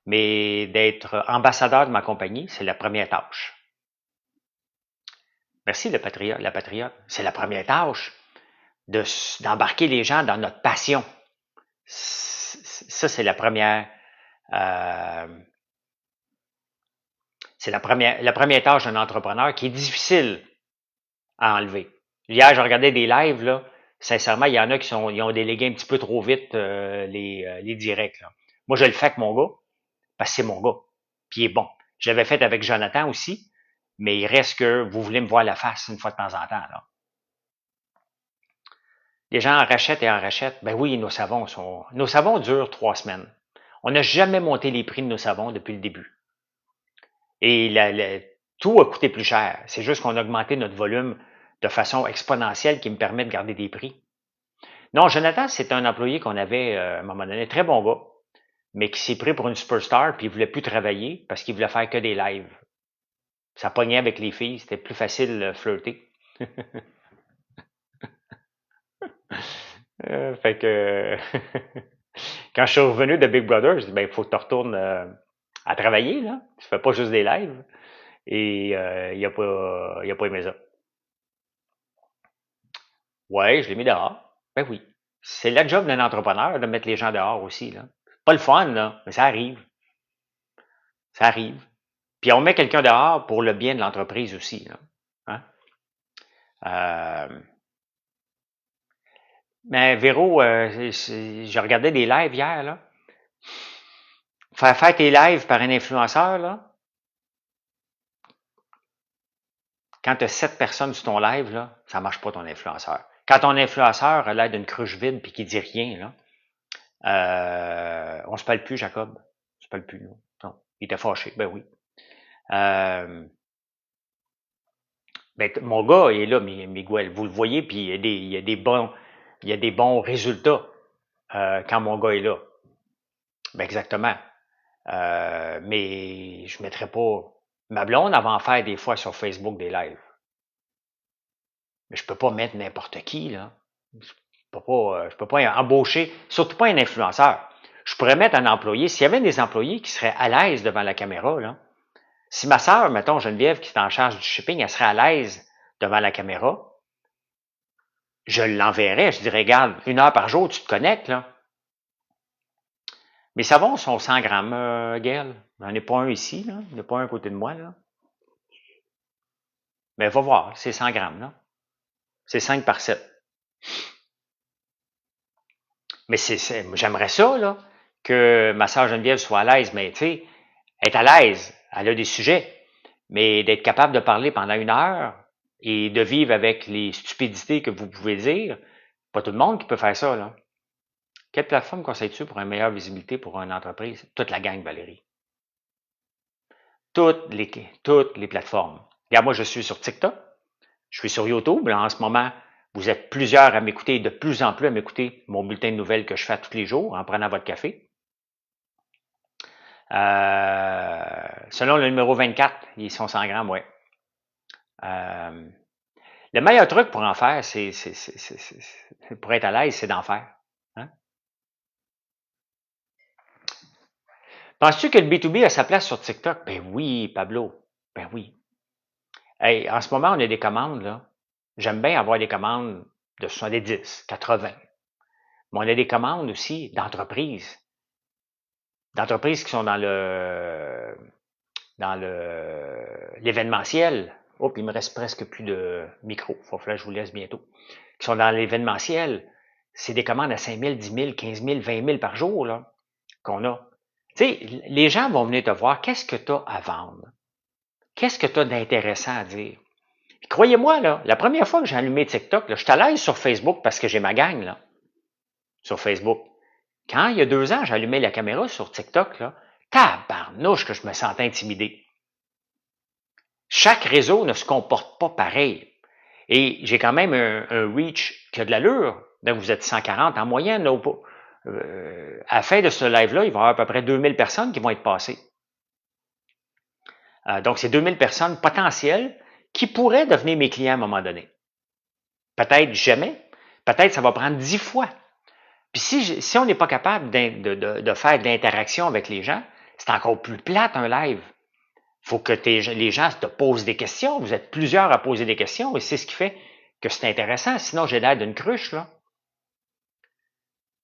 mais d'être ambassadeur de ma compagnie, c'est la première tâche. Merci, la patriote. C'est la première tâche d'embarquer les gens dans notre passion. Ça, c'est la première. C'est la première tâche d'un entrepreneur qui est difficile à enlever. Hier, je regardais des lives, là. Sincèrement, il y en a ils ont délégué un petit peu trop vite les directs. Là. Moi, je le fais avec mon gars, parce que c'est mon gars. Puis il est bon. Je l'avais fait avec Jonathan aussi, mais il reste que vous voulez me voir la face une fois de temps en temps. Là. Les gens en rachètent et en rachètent. Ben oui, nos savons durent 3 semaines. On n'a jamais monté les prix de nos savons depuis le début. Et tout a coûté plus cher. C'est juste qu'on a augmenté notre volume de façon exponentielle qui me permet de garder des prix. Non, Jonathan, c'est un employé qu'on avait à un moment donné, très bon gars, mais qui s'est pris pour une superstar puis il voulait plus travailler parce qu'il voulait faire que des lives. Ça pognait avec les filles, c'était plus facile de flirter. Fait que quand je suis revenu de Big Brother, je dis ben il faut que tu retournes à travailler là. Tu fais pas juste des lives. Et il a pas aimé ça. Ouais, je l'ai mis dehors. Ben oui. C'est la job d'un entrepreneur de mettre les gens dehors aussi là. Pas le fun là, mais ça arrive. Ça arrive. Puis on met quelqu'un dehors pour le bien de l'entreprise aussi là. Hein? Mais Véro, je regardais des lives hier là. Faire tes lives par un influenceur là, Quand tu as 7 personnes sur ton live, là, ça marche pas ton influenceur. Quand ton influenceur a l'air d'une cruche vide puis qu'il dit rien, là, on se parle plus, Jacob. On se parle plus, nous. Non. Il était fâché. Ben oui. Mon gars il est là, Miguel. Vous le voyez, puis il y a des bons résultats quand mon gars est là. Ben exactement. Mais je mettrais pas. Ma blonde avant de faire des fois sur Facebook des lives. Mais je peux pas mettre n'importe qui, là. Je peux pas embaucher, surtout pas un influenceur. Je pourrais mettre un employé. S'il y avait des employés qui seraient à l'aise devant la caméra, là, si ma sœur, mettons Geneviève, qui est en charge du shipping, elle serait à l'aise devant la caméra, je l'enverrais. Je dirais, regarde, 1 heure par jour, tu te connectes, là. Mes savons sont 100 grammes, Gaël. J'en ai pas un ici, là. Il n'y en a pas un à côté de moi, là. Mais va voir, c'est 100 grammes, là. C'est 5 par 7. Mais j'aimerais ça, là, que ma sœur Geneviève soit à l'aise, mais tu sais, elle est à l'aise, elle a des sujets, mais d'être capable de parler pendant 1 heure et de vivre avec les stupidités que vous pouvez dire, pas tout le monde qui peut faire ça, là. Quelle plateforme conseilles-tu pour une meilleure visibilité pour une entreprise? Toute la gang, Valérie. Toutes les plateformes. Regarde, moi, je suis sur TikTok, je suis sur YouTube. Là, en ce moment, vous êtes plusieurs à m'écouter, de plus en plus à m'écouter mon bulletin de nouvelles que je fais tous les jours en prenant votre café. Selon le numéro 24, ils sont 100 grammes, ouais. Le meilleur truc pour en faire, pour être à l'aise, c'est d'en faire. Hein? Penses-tu que le B2B a sa place sur TikTok? Ben oui, Pablo. Ben oui. Hey, en ce moment, on a des commandes, là. J'aime bien avoir des commandes de 70, 80. Mais on a des commandes aussi d'entreprises. D'entreprises qui sont dans l'événementiel. Oh, il me reste presque plus de micro. Faut que je vous laisse bientôt. Qui sont dans l'événementiel. C'est des commandes à 5 000, 10 000, 15 000, 20 000 par jour, là, qu'on a. Tu sais, les gens vont venir te voir. Qu'est-ce que tu as à vendre? Qu'est-ce que tu as d'intéressant à dire? Croyez-moi, là, la première fois que j'ai allumé TikTok, là, je suis à l'aise sur Facebook parce que j'ai ma gang, là, sur Facebook. Quand, il y a 2 ans, j'ai allumé la caméra sur TikTok, là, tabarnouche que je me sentais intimidé. Chaque réseau ne se comporte pas pareil. Et j'ai quand même un reach qui a de l'allure. Donc, vous êtes 140 en moyenne. Là, à la fin de ce live-là, il va y avoir à peu près 2000 personnes qui vont être passées. Donc, c'est 2000 personnes potentielles qui pourraient devenir mes clients à un moment donné. Peut-être jamais. Peut-être ça va prendre 10 fois. Puis si on n'est pas capable de faire de l'interaction avec les gens, c'est encore plus plate un live. Il faut que les gens te posent des questions. Vous êtes plusieurs à poser des questions et c'est ce qui fait que c'est intéressant. Sinon, j'ai l'air d'une cruche, là.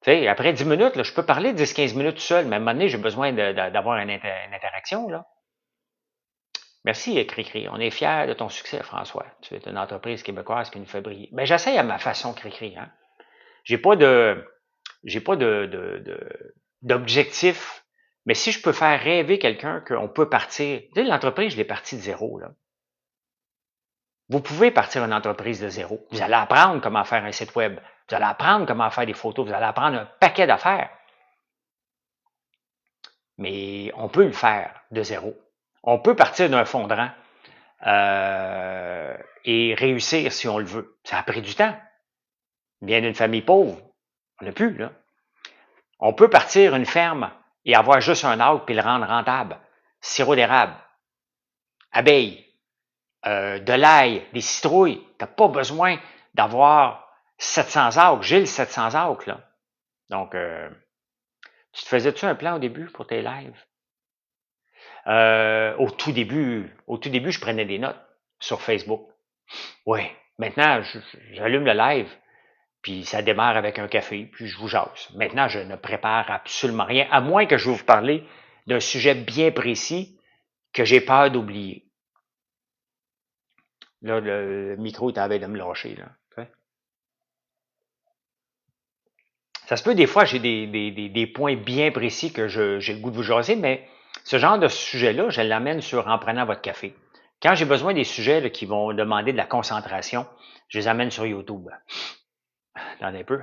Tu sais, après 10 minutes, là, je peux parler 10-15 minutes tout seul, mais à un moment donné, j'ai besoin d'avoir une interaction, là. Merci, Cricri. On est fiers de ton succès, François. Tu es une entreprise québécoise qui nous fait briller. Ben, j'essaye à ma façon, Cricri, hein. J'ai pas d'objectif, mais si je peux faire rêver quelqu'un qu'on peut partir, tu sais, l'entreprise, je l'ai partie de zéro, là. Vous pouvez partir une entreprise de zéro. Vous allez apprendre comment faire un site web. Vous allez apprendre comment faire des photos. Vous allez apprendre un paquet d'affaires. Mais on peut le faire de zéro. On peut partir d'un fondrant et réussir si on le veut. Ça a pris du temps. Bien d'une famille pauvre, on n'a plus, là. On peut partir une ferme et avoir juste un arbre puis le rendre rentable. Sirop d'érable, abeilles, de l'ail, des citrouilles. Tu n'as pas besoin d'avoir 700 acres. J'ai le 700 acres, là. Donc, tu te faisais-tu un plan au début pour tes lives? Au tout début, je prenais des notes sur Facebook. Oui. Maintenant, j'allume le live, puis ça démarre avec un café, puis je vous jase. Maintenant, je ne prépare absolument rien, à moins que je vais vous parler d'un sujet bien précis que j'ai peur d'oublier. Là, le micro est en train de me lâcher, là. Ça se peut, des fois, j'ai des points bien précis que j'ai le goût de vous jaser, mais ce genre de sujet-là, je l'amène sur en prenant votre café. Quand j'ai besoin des sujets là, qui vont demander de la concentration, je les amène sur YouTube. Attendez un peu.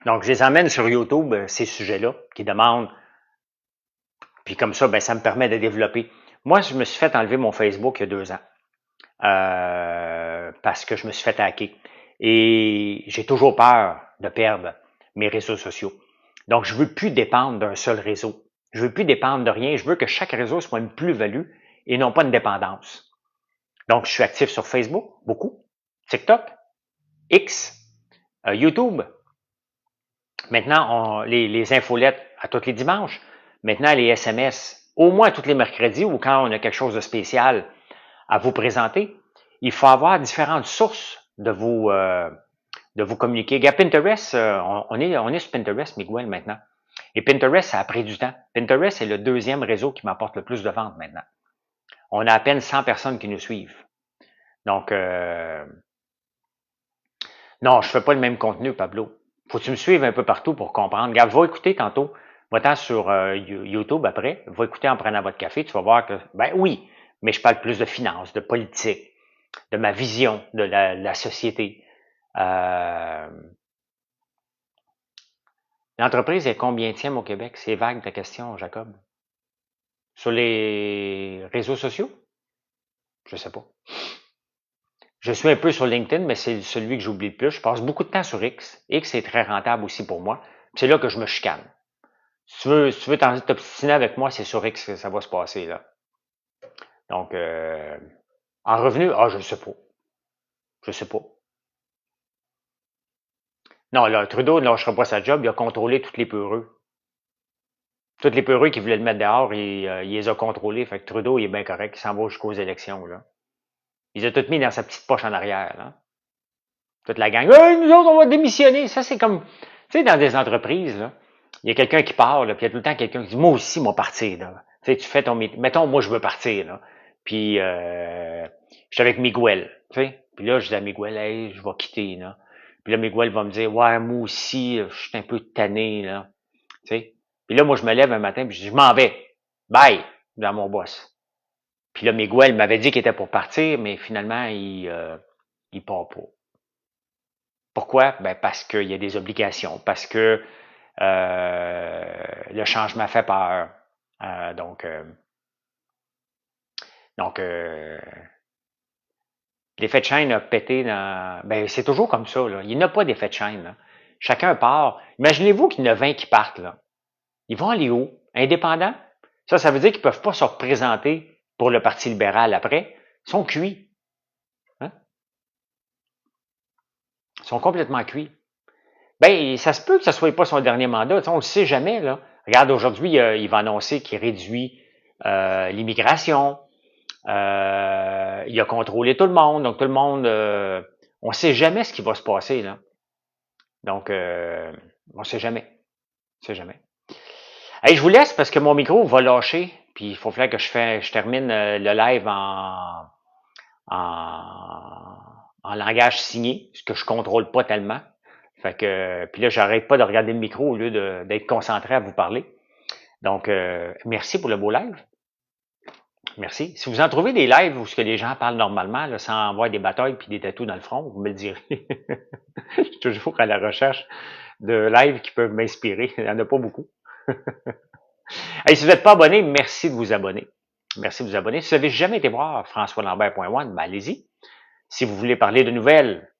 Donc, je les amène sur YouTube, ces sujets-là, qui demandent, puis comme ça, ben, ça me permet de développer. Moi, je me suis fait enlever mon Facebook il y a 2 ans, parce que je me suis fait hacker. Et j'ai toujours peur de perdre mes réseaux sociaux. Donc, je veux plus dépendre d'un seul réseau. Je veux plus dépendre de rien. Je veux que chaque réseau soit une plus-value et non pas une dépendance. Donc, je suis actif sur Facebook, beaucoup, TikTok, X, YouTube. Maintenant, les infolettes à tous les dimanches. Maintenant, les SMS, au moins tous les mercredis ou quand on a quelque chose de spécial à vous présenter. Il faut avoir différentes sources de vous communiquer. Regarde, Pinterest, on est sur Pinterest, Miguel, maintenant. Et Pinterest, ça a pris du temps. Pinterest est le deuxième réseau qui m'apporte le plus de ventes maintenant. On a à peine 100 personnes qui nous suivent. Donc, non, je fais pas le même contenu, Pablo. Faut que tu me suives un peu partout pour comprendre. Regarde, va écouter tantôt. Va-t'en sur YouTube après. Va écouter en prenant votre café. Tu vas voir que, ben oui, mais je parle plus de finances, de politique, de ma vision de la société. L'entreprise est combienième au Québec? C'est vague ta question, Jacob. Sur les réseaux sociaux? Je sais pas. Je suis un peu sur LinkedIn, mais c'est celui que j'oublie le plus. Je passe beaucoup de temps sur X. X est très rentable aussi pour moi. C'est là que je me chicane. Si tu veux t'obstiner avec moi, c'est sur X que ça va se passer, là. Donc, en revenu, je sais pas. Je sais pas. Non, là, Trudeau ne lâchera pas sa job. Il a contrôlé tous les peureux. Tous les peureux qui voulaient le mettre dehors, il les a contrôlés. Fait que Trudeau, il est bien correct. Il s'en va jusqu'aux élections, là. Il les a tous mis dans sa petite poche en arrière, là. Toute la gang. Hey, nous autres, on va démissionner. Ça, c'est comme, tu sais, dans des entreprises, là, il y a quelqu'un qui part, là, puis il y a tout le temps quelqu'un qui dit, moi aussi, moi, partir, là. Tu sais, tu fais ton métier. Mettons, moi, je veux partir, là. Puis, je suis avec Miguel, tu sais. Puis là, je dis à Miguel, hey, je vais quitter, là. Puis là, Miguel va me dire, ouais, moi aussi, je suis un peu tanné, là. Tu sais. Puis là, moi, je me lève un matin, puis je dis, je m'en vais. Bye, dans mon boss. Puis là, Miguel m'avait dit qu'il était pour partir, mais finalement, il part pas. Pourquoi? Ben parce qu'il y a des obligations, parce que le changement fait peur. Donc, l'effet de chaîne a pété dans. Ben, c'est toujours comme ça, là. Il n'y a pas d'effet de chaîne, là. Chacun part. Imaginez-vous qu'il y en a 20 qui partent, là. Ils vont aller où? Indépendants? Ça veut dire qu'ils ne peuvent pas se représenter pour le Parti libéral après. Ils sont cuits. Hein? Ils sont complètement cuits. Ben, ça se peut que ce soit pas son dernier mandat. On ne le sait jamais, là. Regarde, aujourd'hui, il va annoncer qu'il réduit l'immigration. Il a contrôlé tout le monde. Donc, tout le monde... on ne sait jamais ce qui va se passer, là. Donc, on ne sait jamais. On sait jamais. Hey, je vous laisse parce que mon micro va lâcher. Puis, il faut faire que je termine le live en langage signé, ce que je contrôle pas tellement. Fait que, puis là, j'arrête pas de regarder le micro au lieu d'être concentré à vous parler. Donc, merci pour le beau live. Merci. Si vous en trouvez des lives où ce que les gens parlent normalement, là, sans avoir des batailles puis des tatous dans le front, vous me le direz. Je suis toujours à la recherche de lives qui peuvent m'inspirer. Il n'y en a pas beaucoup. Hey, si vous n'êtes pas abonné, merci de vous abonner. Merci de vous abonner. Si vous n'avez jamais été voir françoislambert.one, ben allez-y. Si vous voulez parler de nouvelles,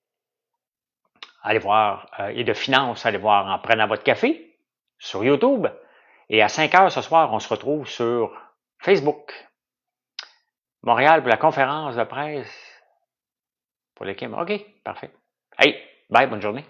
allez voir, et de finances, allez voir en prenant votre café sur YouTube. Et à 5 heures ce soir, on se retrouve sur Facebook. Montréal pour la conférence de presse pour l'équipe. OK, parfait. Hey, bye, bonne journée.